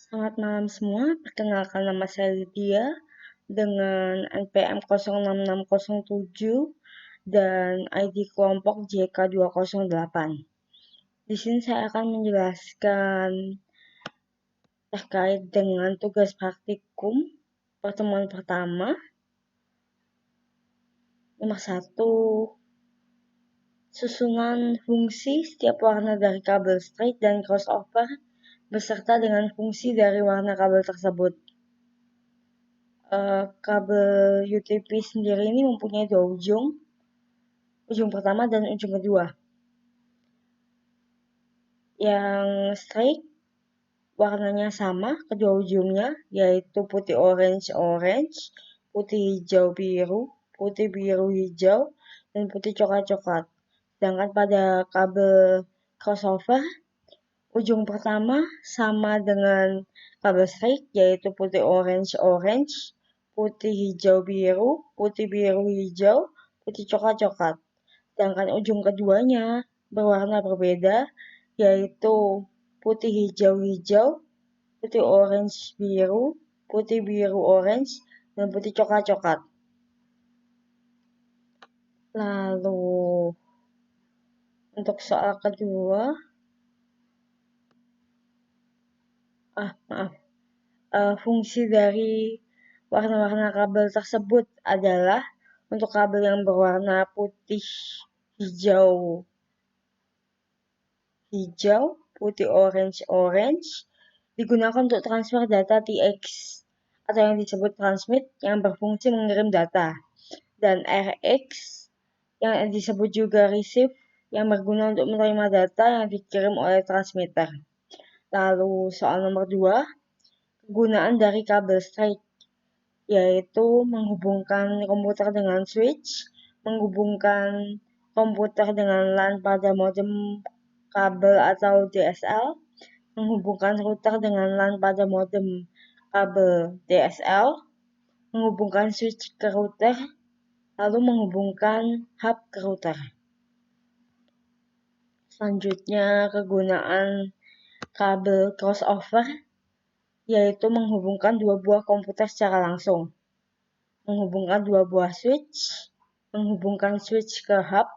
Selamat malam semua, perkenalkan nama saya Lydia dengan NPM 06607 dan ID kelompok JK208. Di sini saya akan menjelaskan terkait dengan tugas praktikum pertemuan pertama. Nomor 1, susunan fungsi setiap warna dari kabel straight dan crossover beserta dengan fungsi dari warna kabel tersebut. Kabel UTP sendiri ini mempunyai dua ujung pertama dan ujung kedua. Yang straight warnanya sama kedua ujungnya, yaitu putih orange, putih hijau biru, putih biru hijau, dan putih coklat. Sedangkan pada kabel crossover, ujung pertama sama dengan kabel straight, yaitu putih orange, putih hijau biru, putih biru hijau, putih coklat. Sedangkan ujung keduanya berwarna berbeda, yaitu putih hijau, putih orange biru, putih biru orange, dan putih coklat. Lalu untuk soal kedua, fungsi dari warna-warna kabel tersebut adalah untuk kabel yang berwarna putih hijau, putih orange digunakan untuk transfer data TX atau yang disebut transmit yang berfungsi mengirim data, dan RX yang disebut juga receive yang berguna untuk menerima data yang dikirim oleh transmitter. Lalu soal nomor 2, kegunaan dari kabel straight, yaitu menghubungkan komputer dengan switch, menghubungkan komputer dengan LAN pada modem kabel atau DSL, menghubungkan router dengan LAN pada modem kabel DSL, menghubungkan switch ke router, lalu menghubungkan hub ke router. Selanjutnya, kegunaan kabel crossover, yaitu menghubungkan dua buah komputer secara langsung, menghubungkan dua buah switch, menghubungkan switch ke hub,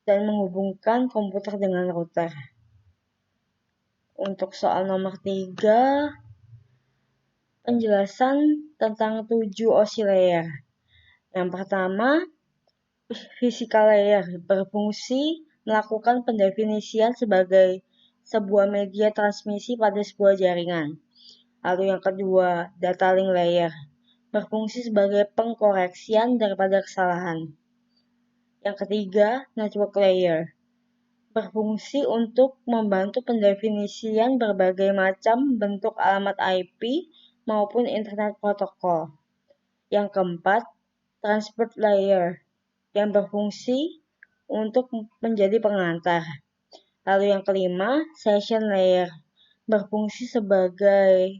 dan menghubungkan komputer dengan router. Untuk soal nomor 3, penjelasan tentang 7 OC layer. Yang pertama, physical layer berfungsi melakukan pendefinisian sebagai sebuah media transmisi pada sebuah jaringan. Lalu yang kedua, data link layer berfungsi sebagai pengkoreksian daripada kesalahan. Yang ketiga, network layer berfungsi untuk membantu pendefinisian berbagai macam bentuk alamat IP maupun internet protokol. Yang keempat, transport layer yang berfungsi untuk menjadi pengantar. Lalu yang kelima, session layer berfungsi sebagai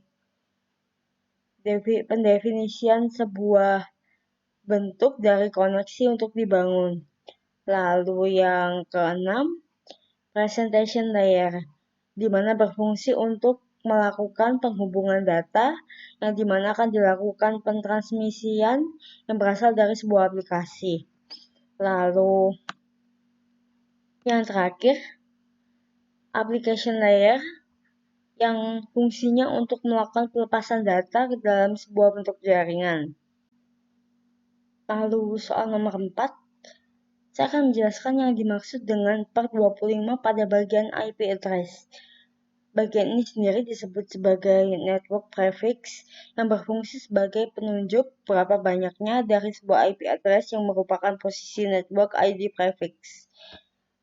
pendefinisian sebuah bentuk dari koneksi untuk dibangun. Lalu yang keenam, presentation layer, di mana berfungsi untuk melakukan penghubungan data yang dimana akan dilakukan pentransmisian yang berasal dari sebuah aplikasi. Lalu yang terakhir, application layer yang fungsinya untuk melakukan pelepasan data ke dalam sebuah bentuk jaringan. Lalu soal nomor 4, saya akan menjelaskan yang dimaksud dengan part 25 pada bagian IP address. Bagian ini sendiri disebut sebagai network prefix yang berfungsi sebagai penunjuk berapa banyaknya dari sebuah IP address yang merupakan posisi network ID prefix.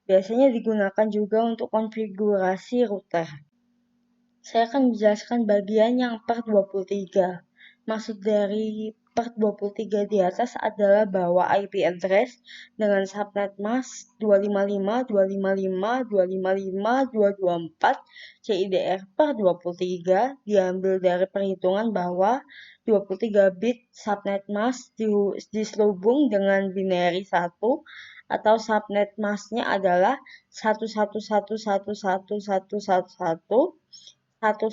Biasanya digunakan juga untuk konfigurasi router. Saya akan menjelaskan bagian yang part 23. Maksud dari part 23 di atas adalah bahwa IP address dengan subnet mask 255.255.255.224 CIDR per 23 diambil dari perhitungan bahwa 23 bit subnet mask diselubung dengan binary 1 atau subnet masknya adalah 111111111 atau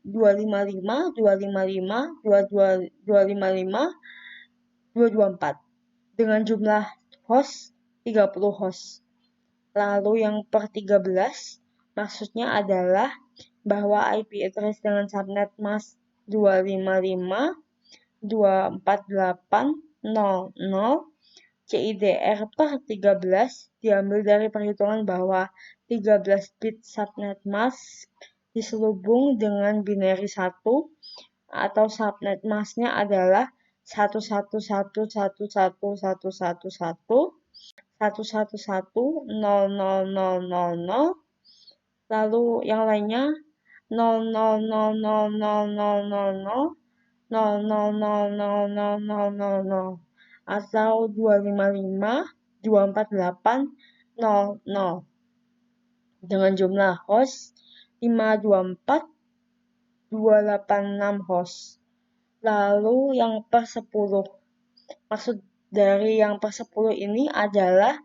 255, 255, 255, 224 dengan jumlah host 30 host. Lalu yang per 13 maksudnya adalah bahwa IP address dengan subnet mask 255.248.0.0 CIDR per 13 diambil dari perhitungan bahwa 13 bit subnet mask diselubung dengan binary 1 atau subnet masknya adalah 111.111.111.111.00000, lalu yang lainnya 0000000000000 atau 255.248.0.0 dengan jumlah host 524.286 host. Lalu yang per 10. Maksud dari yang per 10 ini adalah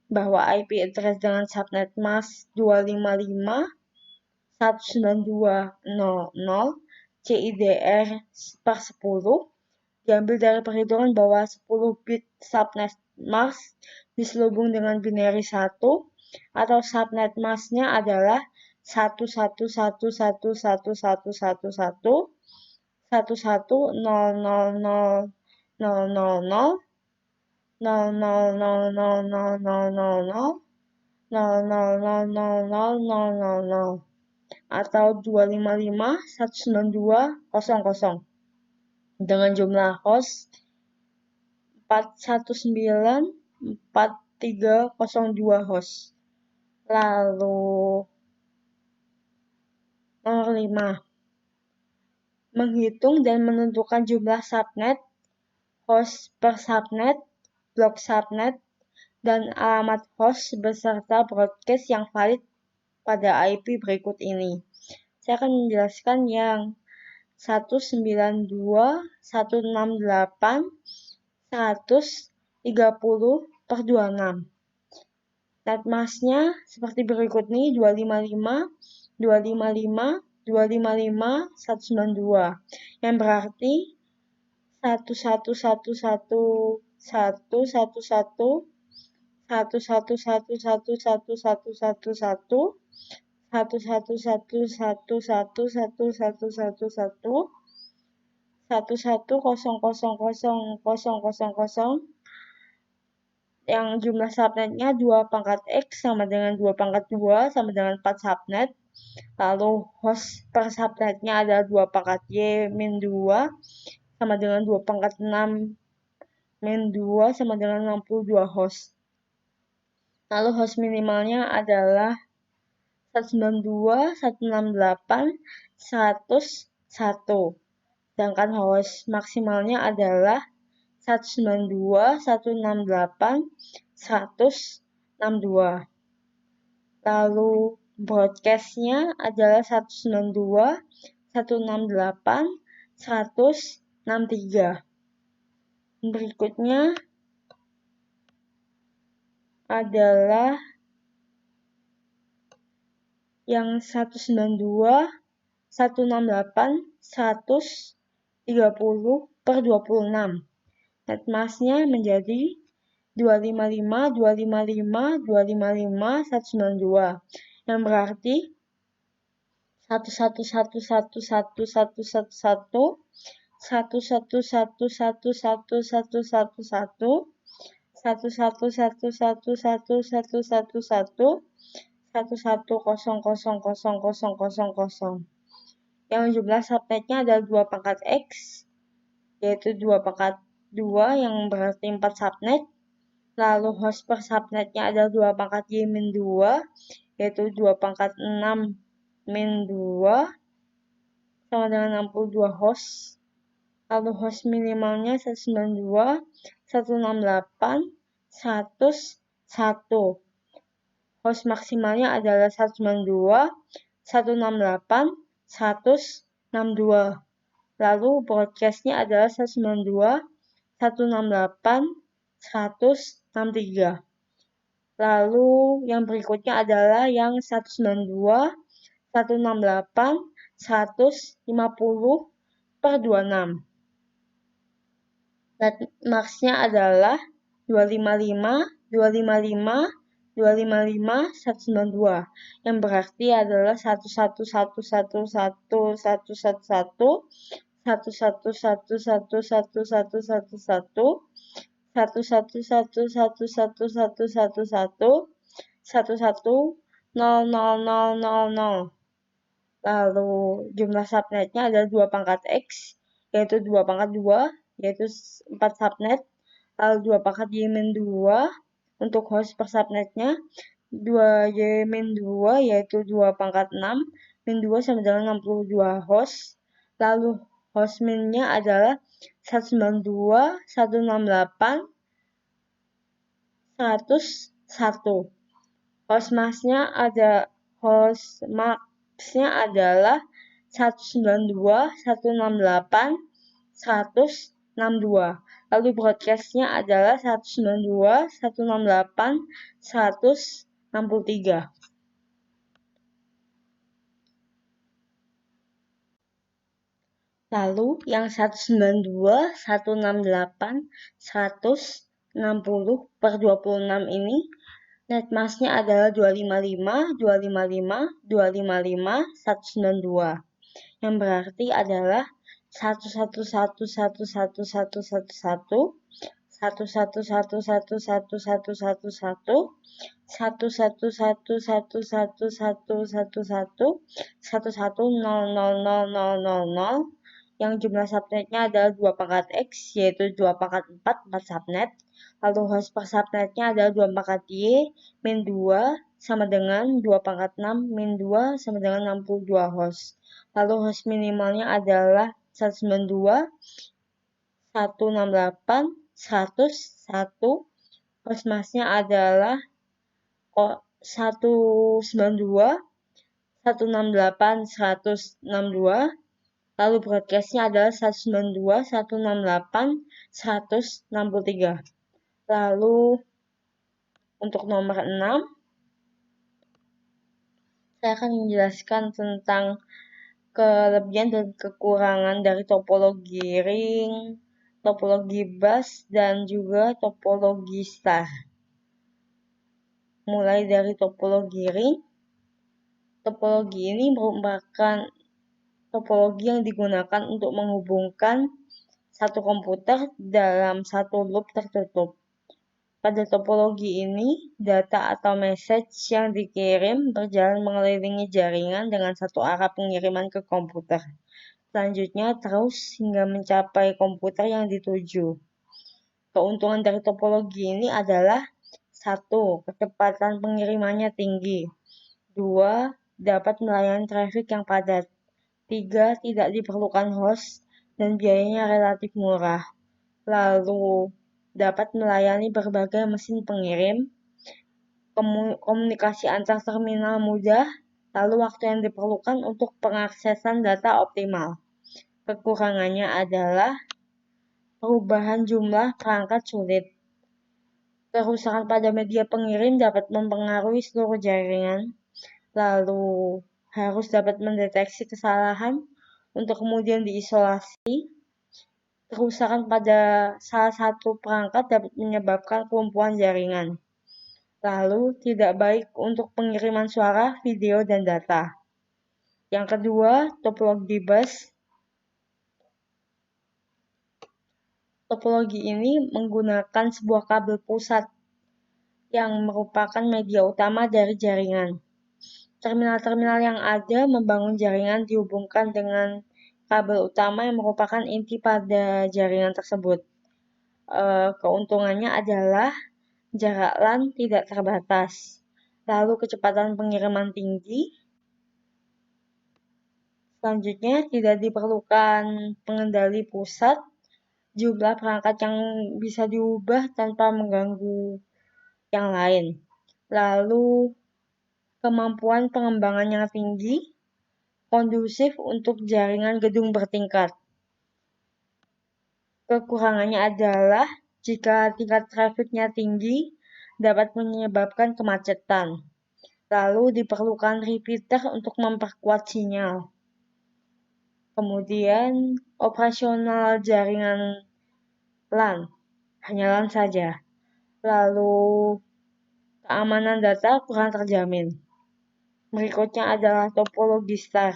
bahwa IP address dengan subnet mask 255.192.0.0 CIDR per 10 diambil dari perhitungan bahwa 10 bit subnet mask diselubung dengan binary 1 atau subnet masknya adalah 111111111 110000000000000 atau 255.192.0.0 dengan jumlah host 419.4302 host. Lalu nomor 5. Menghitung dan menentukan jumlah subnet, host per subnet, blok subnet, dan alamat host beserta broadcast yang valid pada IP berikut ini. Saya akan menjelaskan yang 192.168.130/26. Netmasknya seperti berikut nih 255, 255, 255, 192 yang berarti 111111111 111111111 11000000 yang jumlah subnetnya 2 pangkat X sama dengan 2 pangkat 2 sama dengan 4 subnet. Lalu host per subnetnya adalah 2 pangkat Y min 2 sama dengan 2 pangkat 6 min 2 sama dengan 62 host. Lalu host minimalnya adalah 192, 168, 101. Sedangkan host maksimalnya adalah 192, 168, 162. Lalu broadcastnya adalah 192, 168, 163. Berikutnya adalah yang 192, 168, 130/26. Netmasknya menjadi 255, 255, 255, 192 yang berarti 111111111 111111111 111111111 110000000. Yang jumlah subnetnya adalah 2 pangkat X, yaitu 2 pangkat 2 yang berarti 4 subnet. Lalu host per subnetnya adalah 2 pangkat Y min 2, yaitu 2 pangkat 6 min 2 sama dengan 62 host. Lalu host minimalnya 192, 168, 101. Host maksimalnya adalah 192, 168, 162. Lalu broadcastnya adalah 192, 168, 163. Lalu yang berikutnya adalah yang 192, 168, 150/26. Netmarksnya adalah 255, 255, 255, 192. Yang berarti adalah 11111111111, 111111111, 111111111, 1100000. Lalu jumlah subnetnya adalah 2 pangkat X, yaitu 2 pangkat 2, yaitu 4 subnet. Lalu 2 pangkat Y-2 untuk host per subnetnya, 2Y-2 yaitu 2 pangkat 6, min 2 sama dengan 62 host. Lalu host min-nya adalah 192, 168, 101. Host max-nya adalah 192, 168, 162. Lalu broadcast-nya adalah 192, 168, 163. Lalu yang 192, 168, 160/26 ini netmasknya adalah 255, 255, 255, 192. Yang berarti adalah 111111111, 111111111, 111111111, 1100000. Yang jumlah subnetnya adalah 2 pangkat X, yaitu 2 pangkat 4 subnet. Lalu host per subnetnya adalah 2 pangkat Y, min 2 sama dengan 2 pangkat 6, min 2 sama dengan 62 host. Lalu host minimalnya adalah 192, 168, 101. Host masknya adalah 192, 168, 162. Lalu broadcast-nya adalah 192, 168, 163. Lalu untuk nomor 6, saya akan menjelaskan tentang kelebihan dan kekurangan dari topologi ring, topologi bus, dan juga topologi star. Mulai dari topologi ring, topologi ini merupakan topologi yang digunakan untuk menghubungkan satu komputer dalam satu loop tertutup. Pada topologi ini, data atau message yang dikirim berjalan mengelilingi jaringan dengan satu arah pengiriman ke komputer. Selanjutnya terus hingga mencapai komputer yang dituju. Keuntungan dari topologi ini adalah 1. Kecepatan pengirimannya tinggi. 2. Dapat melayani traffic yang padat. 3. Tidak diperlukan host dan biayanya relatif murah. Lalu dapat melayani berbagai mesin pengirim, komunikasi antar terminal mudah, lalu waktu yang diperlukan untuk pengaksesan data optimal. Kekurangannya adalah perubahan jumlah perangkat sulit. Kerusakan pada media pengirim dapat mempengaruhi seluruh jaringan, lalu harus dapat mendeteksi kesalahan untuk kemudian diisolasi. Kerusakan pada salah satu perangkat dapat menyebabkan kelumpuhan jaringan. Lalu tidak baik untuk pengiriman suara, video, dan data. Yang kedua, topologi bus. Topologi ini menggunakan sebuah kabel pusat yang merupakan media utama dari jaringan. Terminal-terminal yang ada membangun jaringan dihubungkan dengan kabel utama yang merupakan inti pada jaringan tersebut. Keuntungannya adalah jarak LAN tidak terbatas, lalu kecepatan pengiriman tinggi. Selanjutnya, tidak diperlukan pengendali pusat, jumlah perangkat yang bisa diubah tanpa mengganggu yang lain. Lalu kemampuan pengembangan yang tinggi, kondusif untuk jaringan gedung bertingkat. Kekurangannya adalah jika tingkat trafiknya tinggi, dapat menyebabkan kemacetan. Lalu diperlukan repeater untuk memperkuat sinyal. Kemudian operasional jaringan LAN, hanya LAN saja. Lalu keamanan data kurang terjamin. Berikutnya adalah topologi STAR.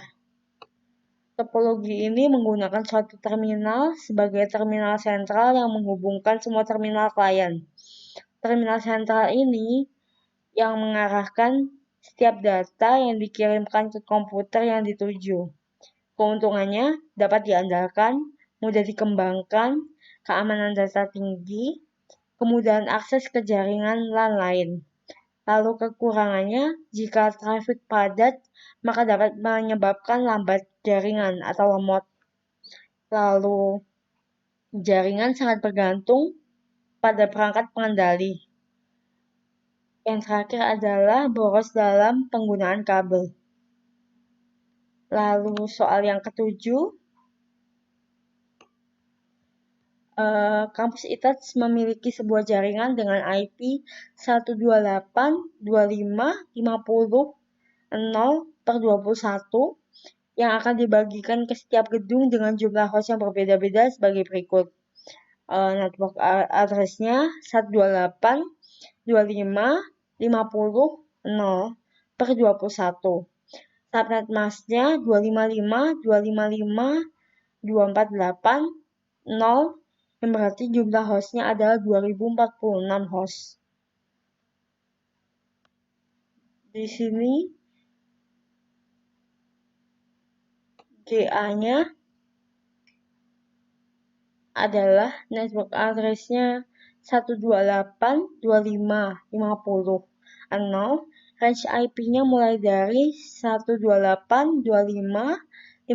Topologi ini menggunakan suatu terminal sebagai terminal sentral yang menghubungkan semua terminal klien. Terminal sentral ini yang mengarahkan setiap data yang dikirimkan ke komputer yang dituju. Keuntungannya dapat diandalkan, mudah dikembangkan, keamanan data tinggi, kemudahan akses ke jaringan LAN lain. Lalu kekurangannya, jika trafik padat, maka dapat menyebabkan lambat jaringan atau lemot. Lalu jaringan sangat bergantung pada perangkat pengendali. Yang terakhir adalah boros dalam penggunaan kabel. Lalu soal yang ketujuh, kampus ITATS memiliki sebuah jaringan dengan IP 128.25.50.0/21 yang akan dibagikan ke setiap gedung dengan jumlah host yang berbeda-beda sebagai berikut. Network address-nya 128.25.50.0/21. Subnet mask-nya 255.255.248.0 yang berarti jumlah host-nya adalah 2046 host. Di sini GA-nya adalah network address-nya 128.25.50.0. Range IP-nya mulai dari 128.25.51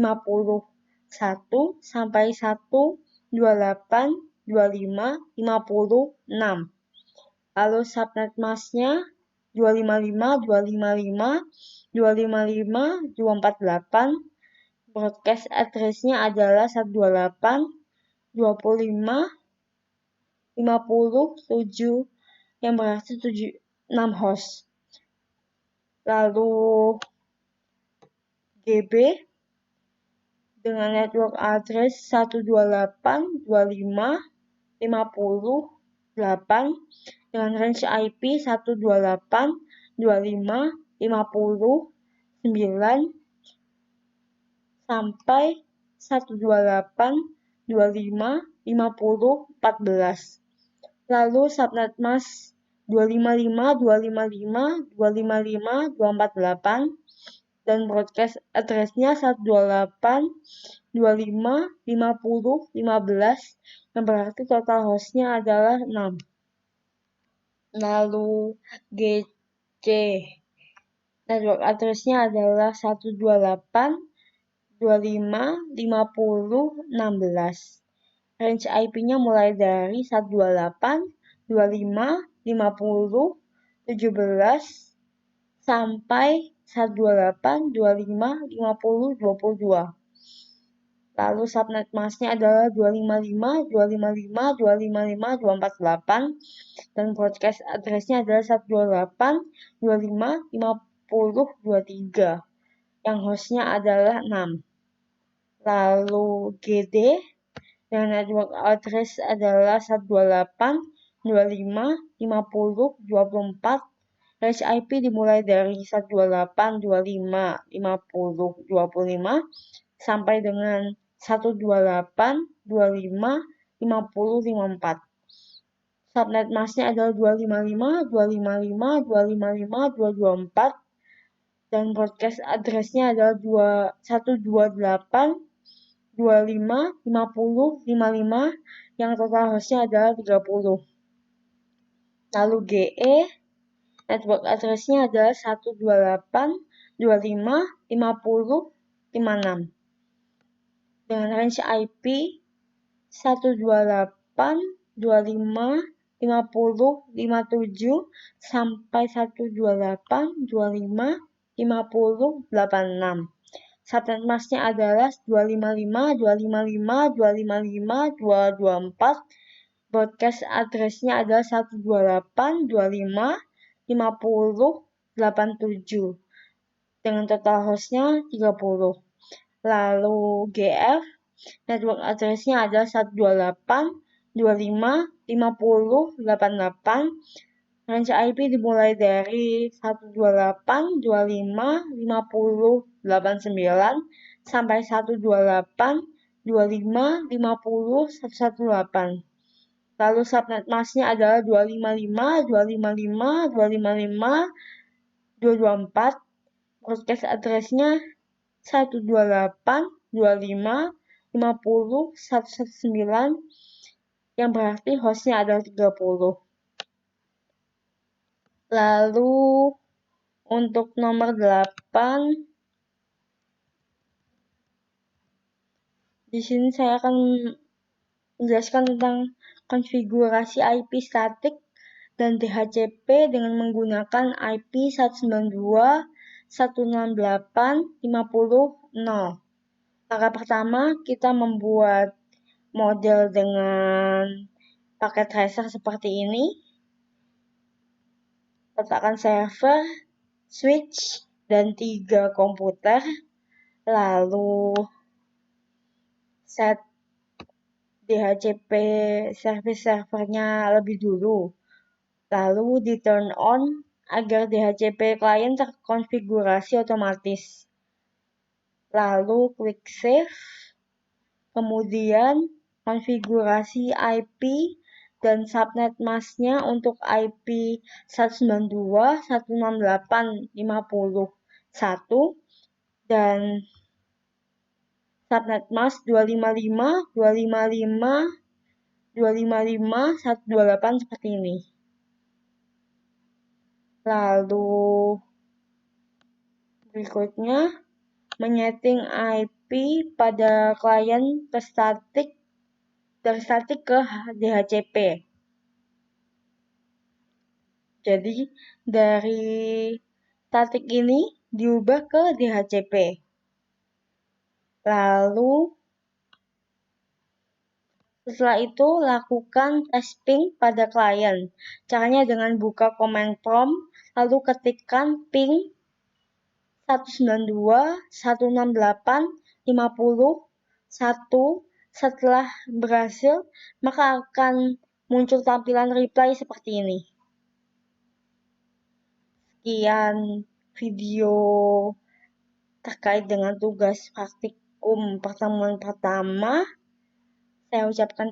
sampai 128.25.56. Lalu subnet mask-nya 255.255.255.248. Broadcast address-nya adalah 128.25.50.7 yang berarti 76 host. Lalu GB dengan network address 128.25.58 dengan range IP 128.25.59 sampai 128.25.50.14. Lalu subnet mask 255.255.255.248 dan broadcast address-nya 128.25.50.15 yang berarti total host-nya adalah 6. Lalu GC network address-nya adalah 128.25.50.16. Range IP-nya mulai dari 128.25.50.17 sampai 128.25.50.22. Lalu subnet mask-nya adalah 255.255.255.248 dan broadcast address-nya adalah 128.25.50.23 yang host-nya adalah 6. Lalu GD dengan network address adalah 128.25.50.24. Range IP dimulai dari 128.25.50.25 sampai dengan 128.25.50.54. Subnet mask-nya adalah 255.255.255.224 dan broadcast address-nya adalah 128.25.50.55 yang total host-nya adalah 30. Lalu GE network address-nya adalah 128.25.50.56 dengan range IP 128.25.50.57 sampai 128.25.50.86. subnet masknya adalah 255, 255, 255, 224. Broadcast address-nya adalah 128, 25, 50, 87. Dengan total host-nya 30. Lalu GF, network address-nya adalah 128, 25, 50, 88. Range IP dimulai dari 128, 25, 50, 89 sampai 128, 25, 50, 118. Lalu subnet masknya adalah 255, 255, 255, 224. Broadcast address-nya 128, 25, 50, 119 yang berarti host-nya adalah 30. Lalu untuk nomor 8, di sini saya akan menjelaskan tentang konfigurasi IP statik dan DHCP dengan menggunakan IP 192.168.50.0. Langkah pertama, kita membuat model dengan paket tracer seperti ini. Letakkan server, switch, dan 3 komputer. Lalu set DHCP service servernya lebih dulu. Lalu di turn on agar DHCP client terkonfigurasi otomatis. Lalu klik save. Kemudian konfigurasi IP dan subnet masknya untuk IP 192.168.50.1 dan subnet mask 255, 255, 255, 128 seperti ini. Lalu berikutnya menyeting IP pada klien ke statik, dari statik ke DHCP. Jadi dari statik ini diubah ke DHCP. Lalu setelah itu lakukan test ping pada klien. Caranya dengan buka command prompt, lalu ketikkan ping 192.168.50.1. Setelah berhasil, maka akan muncul tampilan reply seperti ini. Sekian video terkait dengan tugas praktikum pertemuan pertama. Saya ucapkan